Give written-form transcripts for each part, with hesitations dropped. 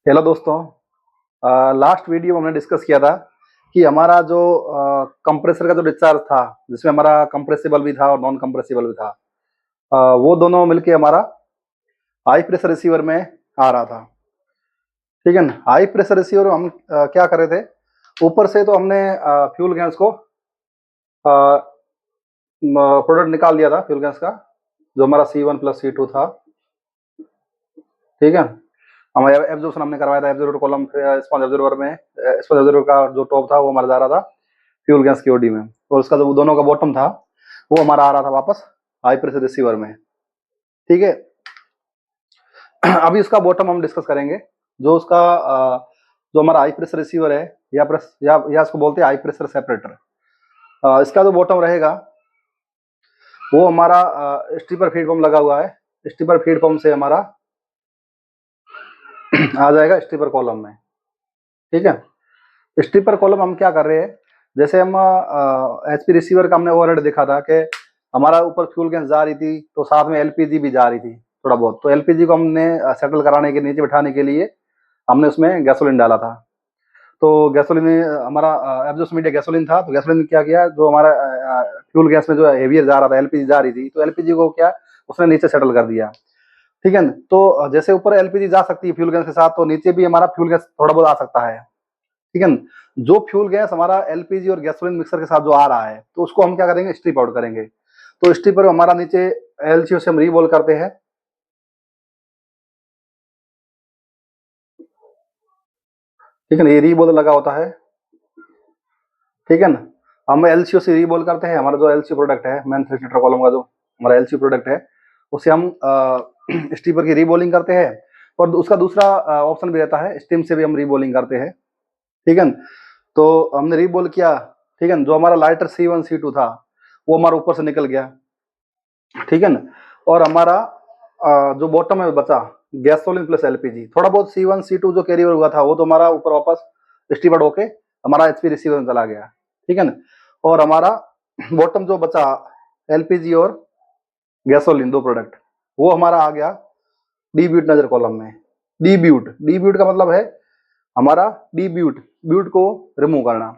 Hello दोस्तों। Last video में हमने डिस्कस किया था कि हमारा जो कंप्रेसर का जो डिस्चार्ज था, जिसमें हमारा कंप्रेसिबल भी था और नॉन कंप्रेसिबल भी था, वो दोनों मिलके हमारा हाई प्रेशर रिसीवर में आ रहा था। ठीक है ना। हाई प्रेशर रिसीवर हम क्या कर रहे थे, ऊपर से तो हमने फ्यूल गैस को प्रोडक्ट निकाल दिया था, फ्यूल गैस का जो हमारा C1 प्लस C2 था। ठीक है। हमारे एब्जॉर्प्शन हमने करवाया था, एब्जॉर्बर कॉलम स्पॉन्ज एब्जॉर्बर में, स्पॉन्ज एब्जॉर्बर का जो टॉप था वो हमारा जा रहा था फ्यूल गैस की ओडी में, और उसका जो दोनों का बॉटम था वो हमारा आ रहा था वापस हाई प्रेशर रिसीवर में। ठीक है। अभी उसका बॉटम हम डिस्कस करेंगे। जो उसका जो हमारा हाई प्रेशर रिसीवर है या इसको बोलते हैं हाई प्रेशर सेपरेटर, इसका जो बॉटम रहेगा वो हमारा स्टीपर फीड पंप लगा हुआ है। स्टीपर फीड पंप से हमारा आ जाएगा स्टीपर कॉलम में। ठीक है। स्टीपर कॉलम हम क्या कर रहे हैं, जैसे हम एचपी रिसीवर का हमने ओवरहेड देखा था कि हमारा ऊपर फ्यूल गैस जा रही थी तो साथ में एलपीजी भी जा रही थी थोड़ा बहुत, तो एलपीजी को हमने सेटल कराने के नीचे बिठाने के लिए हमने उसमें गैसोलीन डाला था। तो गैसोलीन हमारा एब्जॉस्ट मीडिया गैसोलीन था, तो गैसोलीन क्या किया, जो हमारा फ्यूल गैस में जो हेवियर जा रहा था, एलपीजी जा रही थी, तो एलपीजी को क्या उसने नीचे सेटल कर दिया। ठीक है ना। तो जैसे ऊपर एलपीजी जा सकती है फ्यूल गैस के साथ, तो नीचे भी हमारा फ्यूल गैस थोड़ा बहुत आ सकता है। ठीक है ना। जो फ्यूल गैस हमारा एलपीजी और गैसोलीन मिक्सर के साथ जो आ रहा है, तो उसको हम क्या करेंगे, स्ट्रिप आउट करेंगे। तो स्ट्रिपर हमारा नीचे एलसीओ से हम रीबॉल करते हैं। ठीक है ना, ये रीबॉल लगा होता है। ठीक है ना। हम एलसीओ से रीबॉल करते हैं, हमारा जो एलसीओ प्रोडक्ट है, मैन थ्री सीटर कॉलम का जो हमारा एलसीओ प्रोडक्ट है, उसे हम स्ट्रिपर की रीबॉलिंग करते हैं। और उसका दूसरा ऑप्शन भी रहता है, स्टीम से भी हम रीबॉलिंग करते हैं। ठीक है ना। तो हमने रीबॉल किया। ठीक है ना। जो हमारा लाइटर C1 C2 था वो हमारा ऊपर से निकल गया। ठीक है ना। और हमारा जो बॉटम में बचा गैसोलीन प्लस एलपीजी, थोड़ा बहुत C1 C2 जो कैरी हुआ था वो तो हमारा ऊपर वापस डिस्ट्रीब्यूट होके हमारा एचपी रिसीवर में चला गया। ठीक है ना। और हमारा बॉटम जो बचा एलपीजी और गैसोलीन दो प्रोडक्ट, वो हमारा आ गया डीब्यूट नजर कॉलम में। डीब्यूट डीब्यूट का मतलब है हमारा डीब्यूट, ब्यूट को रिमूव करना।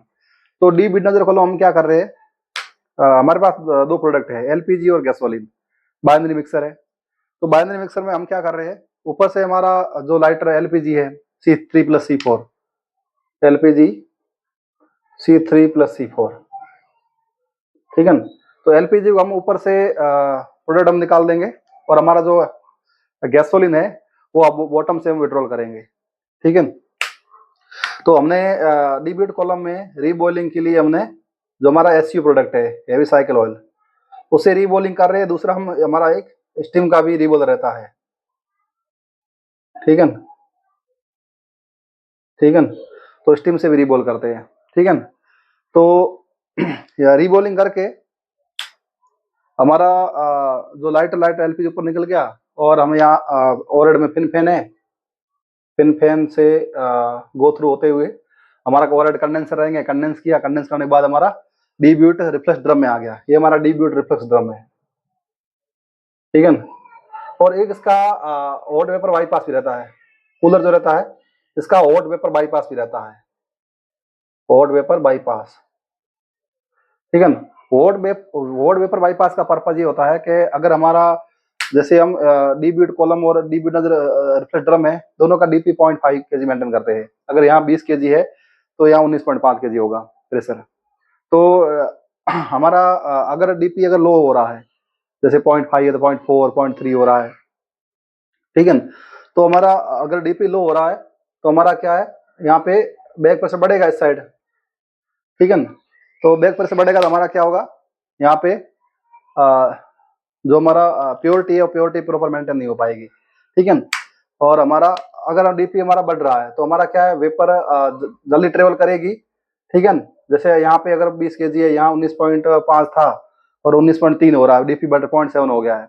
तो डीब्यूट नजर कॉलम हम क्या कर रहे हैं, हमारे पास दो प्रोडक्ट है, एलपीजी और गैसोलीन, बाइनरी मिक्सर है। तो बाइनरी मिक्सर में हम क्या कर रहे हैं, ऊपर से हमारा जो लाइटर एलपीजी है C3 plus C4, LPG C3 plus C4। ठीक है ना। तो एलपीजी को हम ऊपर से प्रोडक्ट हम निकाल देंगे, और हमारा जो गैसोलीन है वो अब बॉटम से हम विड्रॉल करेंगे। ठीक है। तो हमने डीब्यूट कॉलम में रीबॉइलिंग के लिए हमने जो हमारा एसयू प्रोडक्ट है, हेवी साइकिल ऑयल, उसे रीबॉइलिंग कर रहे हैं। दूसरा हम हमारा एक स्टीम का भी रीबॉल रहता है। ठीक है ना। ठीक है ना। तो स्टीम से भी रीबॉल करते हैं। ठीक है ना। तो रीबॉलिंग करके हमारा जो लाइट एलपीजी ऊपर निकल गया, और हम यहाँ ओवरहेड में फिन फैन है, फिन फैन से गो थ्रू होते हुए हमारा ओवरहेड कंडेंसर रहेंगे, कंडेंस किया, कंडेंस करने के बाद हमारा डीब्यूट रिफ्लेक्स ड्रम में आ गया। ये हमारा डीब्यूट रिफ्लेक्स ड्रम है। ठीक है ना। और एक इसका हॉट वेपर बाईपास भी रहता है, कूलर जो रहता है इसका हॉट वेपर बाईपास भी रहता है, हॉट वेपर बाईपास। ठीक है ना। वोड वेपर बाईपास का पर्पज ये होता है कि अगर हमारा जैसे हम डीब्यूट कॉलम और डीब्यूट रिफ्लेक्स ड्रम है, दोनों का डीपी 0.5 kg मेंटेन करते हैं। अगर यहाँ 20 kg है तो यहाँ 19.5 kg होगा प्रेशर। तो हमारा अगर डीपी अगर लो हो रहा है, जैसे 0.5 है तो 0.4 0.3 हो रहा है। ठीक है ना। तो हमारा अगर डीपी लो हो रहा है तो हमारा क्या है, यहाँ पे बैक प्रेशर बढ़ेगा इस साइड। ठीक है ना। तो बैक प्रेशर बढ़ेगा तो हमारा क्या होगा, यहाँ पे जो हमारा प्योरिटी है वो प्योरिटी प्रॉपर मेंटेन नहीं हो पाएगी। ठीक है ना। और हमारा अगर डीपी हमारा बढ़ रहा है तो हमारा क्या है, वेपर जल्दी ट्रेवल करेगी। ठीक है ना। जैसे यहाँ पे अगर 20 kg है, यहाँ 19.5 था और 19.3 हो रहा है, डीपी बढ़ 0.7 हो गया है।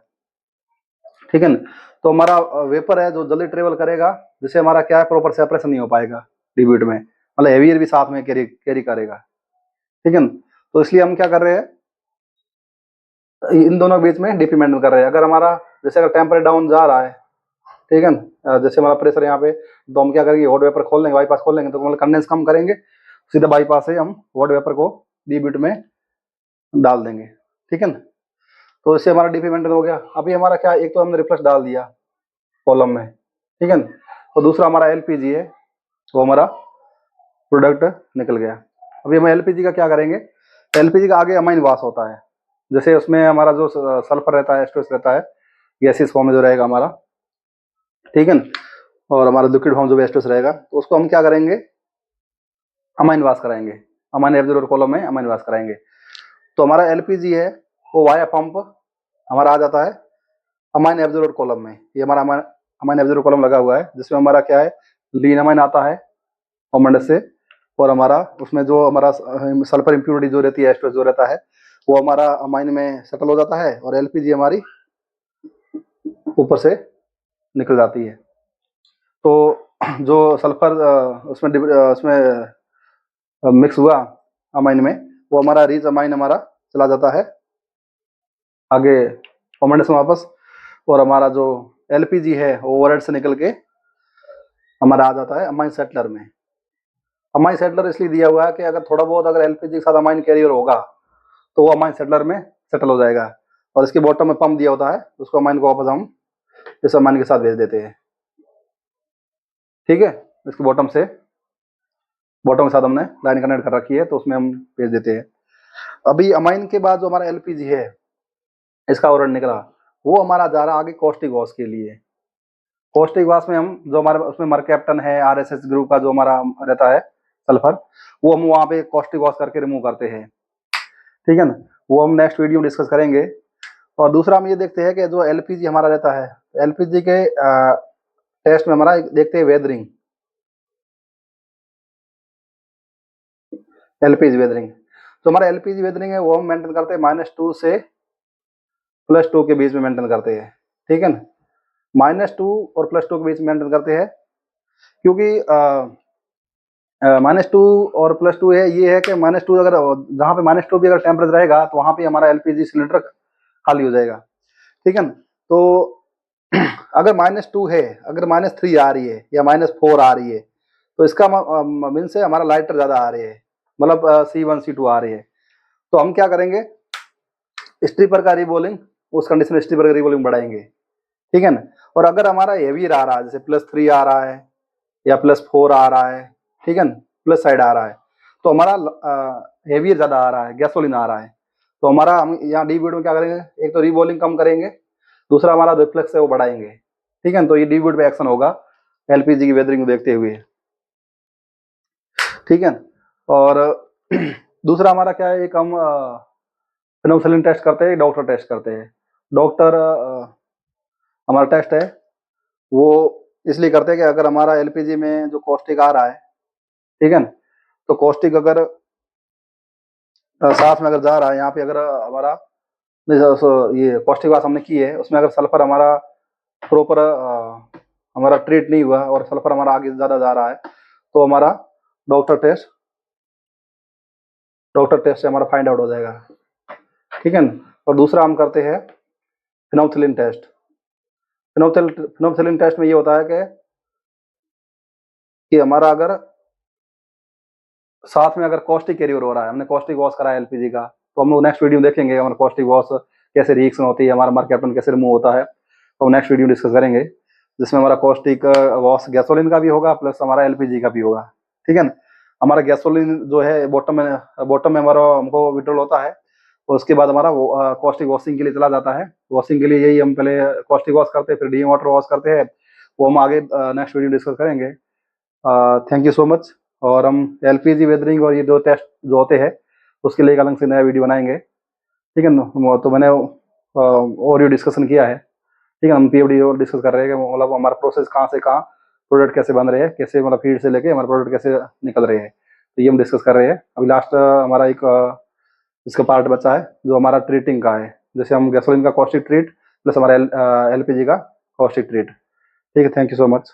ठीक है ना। तो हमारा वेपर है जो जल्दी ट्रेवल करेगा, जिससे हमारा क्या है, प्रॉपर सेपरेशन नहीं हो पाएगा डीब्यूट में, मतलब हेवियर भी साथ में कैरी करेगा। ठीक है ना। तो इसलिए हम क्या कर रहे हैं, इन दोनों के बीच में डीपी मेंटेन कर रहे हैं। अगर हमारा जैसे अगर टेम्परेचर डाउन जा रहा है, ठीक है ना। जैसे हमारा प्रेशर यहाँ पे, तो हम क्या करेंगे, हॉट वेपर खोल लेंगे, बाईपास खोल लेंगे, तो मतलब कंडेंस कम करेंगे, सीधा बाईपास से हम हॉट वेपर को डीप में डाल देंगे, ठीक है ना। तो इससे हमारा डीप मेंटेन हो गया। अभी हमारा क्या, एक तो हमने रिफ्लक्स डाल दिया कॉलम में, ठीक है ना, और दूसरा हमारा एलपीजी है, वो हमारा प्रोडक्ट निकल गया। अभी हम एलपीजी का क्या करेंगे, एलपीजी का आगे अमाइन वाश होता है, जैसे उसमें हमारा जो सल्फर रहता है, एस्ट्रेस रहता है, गैसेस फॉर्म में जो रहेगा हमारा, ठीक है ना, और हमारा लिक्विड फॉर्म जो भी एस्ट्रेस रहेगा, तो उसको हम क्या करेंगे, अमाइन वाश कराएंगे, अमाइन एब्जॉर्बर कॉलम में अमाइन वाश कराएंगे। तो हमारा एलपीजी है वो वाया पंप हमारा आ जाता है अमाइन एब्जॉर्बर कॉलम में। ये हमारा अमाइन एब्जॉर्बर कॉलम लगा हुआ है, जिसमें हमारा क्या है, लीन अमाइन आता है कॉमेंडस से, और हमारा उसमें जो हमारा सल्फर इम्प्योरिटी जो रहती है, एस्ट्रेस जो रहता है, वो हमारा अमाइन में सेटल हो जाता है, और एलपीजी हमारी ऊपर से निकल जाती है। तो जो सल्फर उसमें मिक्स हुआ अमाइन में, वो हमारा रिच अमाइन हमारा चला जाता है आगे कॉमेंडस में वापस, और हमारा जो एलपीजी है वो ओवरहेड से निकल के हमारा आ जाता है अमाइन सेटलर में। अमाइन सेटलर इसलिए दिया हुआ है कि अगर थोड़ा बहुत अगर एलपीजी के साथ अमाइन कैरियर होगा, तो वो अमाइन सेटलर में सेटल हो जाएगा, और इसके बॉटम में पंप दिया होता है, उसको अमाइन को वापस हम इस अमाइन के साथ भेज देते हैं, ठीक है। इसके बॉटम के साथ हमने लाइन कनेक्ट कर रखी है, तो उसमें हम भेज देते हैं। अभी अमाइन के बाद जो हमारा एलपीजी है, इसका ओवरहेड निकला, वो हमारा जा रहा आगे कॉस्टिक वॉश के लिए। कॉस्टिक वॉश में हम जो हमारे उसमें मरकैप्टन है, आरएसएस ग्रुप का जो हमारा रहता है सल्फर, वो हम वहाँ पे कॉस्टिक वॉश करके रिमूव करते हैं, ठीक है ना। वो हम नेक्स्ट वीडियो में डिस्कस करेंगे। और दूसरा हम ये देखते हैं कि जो एलपीजी हमारा रहता है, एलपीजी के टेस्ट में हमारा देखते हैं वेदरिंग, एलपीजी वेदरिंग। तो हमारा एलपीजी वेदरिंग है वो हम मेंटेन करते हैं -2 से +2 के बीच में मेंटेन करते हैं, ठीक है ना। -2 और +2 के बीच में मेंटेन करते हैं, क्योंकि -2 और +2 है, ये है कि -2 अगर जहाँ पे -2 भी अगर टेम्परेचर रहेगा, तो वहाँ पे हमारा एलपीजी सिलेंडर खाली हो जाएगा, ठीक है ना। तो अगर -2 है, अगर -3 आ रही है या -4 आ रही है, तो इसका मीन से हमारा लाइटर ज़्यादा आ रही है, मतलब C1 C2 आ रही है। तो हम क्या करेंगे, स्ट्रिपर का रिबोलिंग, उस कंडीशन में स्ट्रिपर का रिबोलिंग बढ़ाएंगे, ठीक है ना। और अगर हमारा हेवियर आ रहा है, जैसे +3 आ रहा है या +4 आ रहा है, ठीक है ना, प्लस साइड आ रहा है, तो हमारा हेवियर ज़्यादा आ रहा है, गैसोलीन आ रहा है, तो हमारा हम यहाँ डी में क्या करेंगे, एक तो रिबोलिंग कम करेंगे, दूसरा हमारा रिफ्लेक्स है वो बढ़ाएंगे, ठीक है ना। तो ये डी पे एक्शन होगा एलपीजी की वेदरिंग को देखते हुए, ठीक है। और दूसरा हमारा क्या है, एक हम पेनिसिलिन टेस्ट करते हैं, डॉक्टर टेस्ट करते हैं। डॉक्टर हमारा टेस्ट है वो इसलिए करते हैं कि अगर हमारा एलपीजी में जो कॉस्टिक आ रहा है, ठीक है ना, तो कॉस्टिक अगर साथ में अगर जा रहा है, यहाँ पे अगर हमारा ये कॉस्टिक वाश हमने की है, उसमें अगर सल्फर हमारा प्रॉपर हमारा ट्रीट नहीं हुआ और सल्फर हमारा आगे ज़्यादा जा रहा है, तो हमारा डॉक्टर टेस्ट से हमारा फाइंड आउट हो जाएगा, ठीक है ना। और दूसरा हम करते हैं फिनोक्सिलिन टेस्ट। फिनोक्सिलिन टेस्ट में ये होता है कि हमारा अगर साथ में अगर कॉस्टिक कैरियर हो रहा है, हमने कॉस्टिक वॉश करा है एलपीजी का, तो हम लोग नेक्स्ट वीडियो देखेंगे हमारा कॉस्टिक वॉश कैसे रिएक्शन होती है, हमारा मरकैप्टन कैसे रिमूव होता है, तो नेक्स्ट वीडियो डिस्कस करेंगे, जिसमें हमारा कॉस्टिक वॉश गैसोलीन का भी होगा प्लस हमारा एलपीजी का भी होगा, ठीक है ना। हमारा गैसोलीन जो है बॉटम में हमारा हमको विड्रॉल होता है, तो उसके बाद हमारा कॉस्टिक वॉशिंग के लिए चला जाता है। वॉशिंग के लिए यही हम पहले कॉस्टिक वॉश करते हैं, फिर डी वाटर वॉश करते हैं, वो हम आगे नेक्स्ट वीडियो डिस्कस करेंगे। Thank you so much. और हम एलपीजी वेदरिंग और ये दो टेस्ट जो होते हैं, उसके लिए एक अलग से नया वीडियो बनाएंगे, ठीक है ना। तो मैंने और ये डिस्कशन किया है, ठीक है। हम पीएफडी और डिस्कस कर रहे हैं कि मतलब हमारा प्रोसेस कहाँ से कहाँ प्रोडक्ट कैसे बन रहे हैं, कैसे मतलब फीड से लेके हमारे प्रोडक्ट कैसे निकल रहे हैं, तो ये हम डिस्कस कर रहे हैं। अभी लास्ट हमारा एक इसका पार्ट बचा है जो हमारा ट्रीटिंग का है, जैसे हम गैसोलीन का कॉस्टिक ट्रीट प्लस हमारा एलपीजी का कॉस्टिक ट्रीट, ठीक है। Thank you so much.